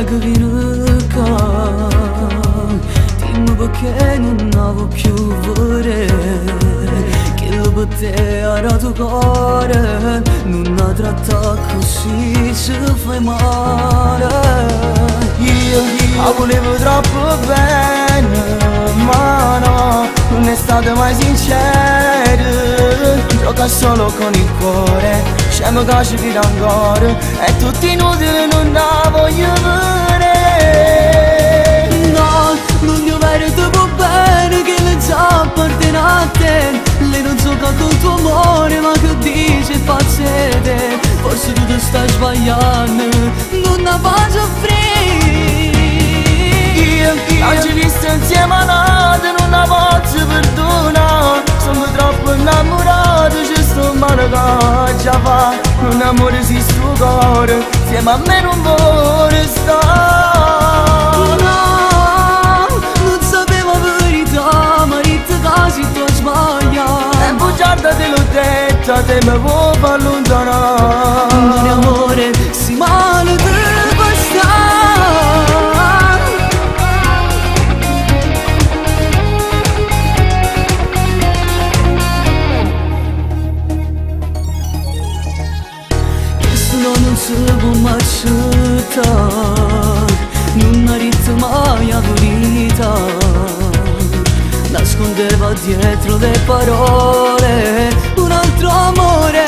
che viene qua, dimmi perché non avevo più vorrei, che lo per te era tuo cuore, non la tratta così se fai male. Io la volevo troppo bene, ma no, non è stato mai sincero. Gioca solo con il cuore, scemo che ci vita ancora, è tutto inutile, non la voglio vedere. No, non gli vero troppo bene, che le già appartiene a te. Lei non gioca con il tuo amore, ma che dice pazzete. Forse tu ti stai sbagliando, non la faccio offrire. Oggi visto insieme a notte, non la posso perdonare. Sono troppo innamorato, c'è sto male che già fa. Un amore si sto cuore, insieme a me non vuole stare. No, non sapevo la verità, ma detto quasi tu sbagliato. E bugiarda te l'ho detto, te mi vuoi far allontanare. Non è amore, si male per bastare. Non si può mai accettare, non ha detto mai la verità. Nascondeva dietro le parole un altro amore,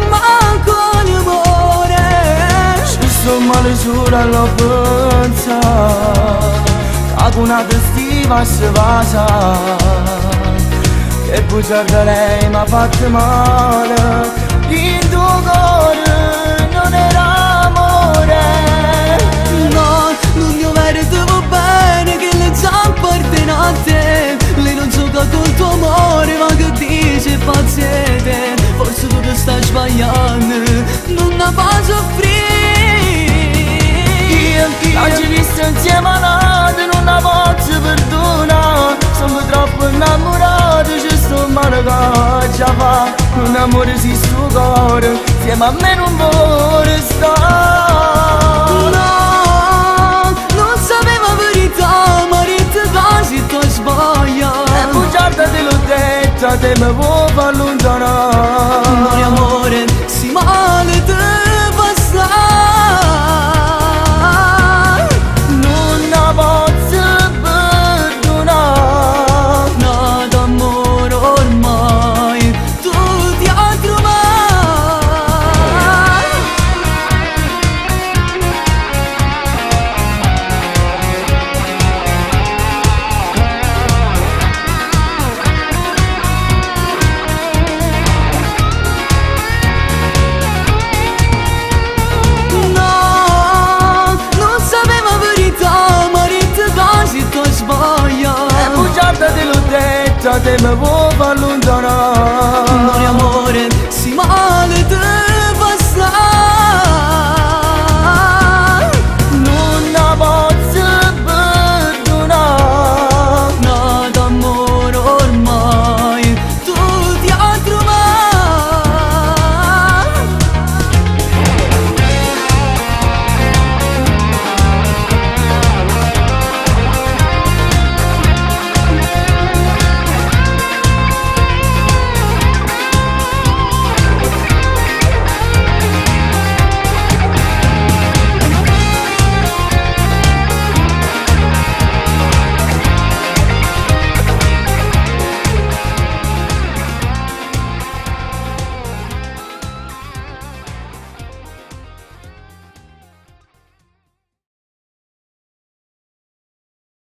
manco l'amore. Ci sto male solo alla pensa, che una testiva si passa, che bugiarda lei m'ha fatto male. Il tuo cuore non era amore. No, non gli merito bene, che le già appartiene a te. Lei non gioca col tuo amore, ma che dice pazzete. Forse tu ti stai sbagliando, non la faccio offrire. Oggi visto insieme a notte, non la posso perdonare. Sono troppo innamorato, c'è sto male che già fa. Un amore si sto cuore, insieme a me non vuole stare. No, non sapevo la verità, ma detto quasi tu sbagliato. E bugiarda te l'ho detto, te mi vuoi far allontanare. Non è amore, si male te passare. Non la posso perdonare. No, d'amore ormai tu ti hai trovato. No, non sapevo la verità, ma detto quasi tu sbagliato. E bugiarda te l'ho detto, te mi vuoi far allontanare.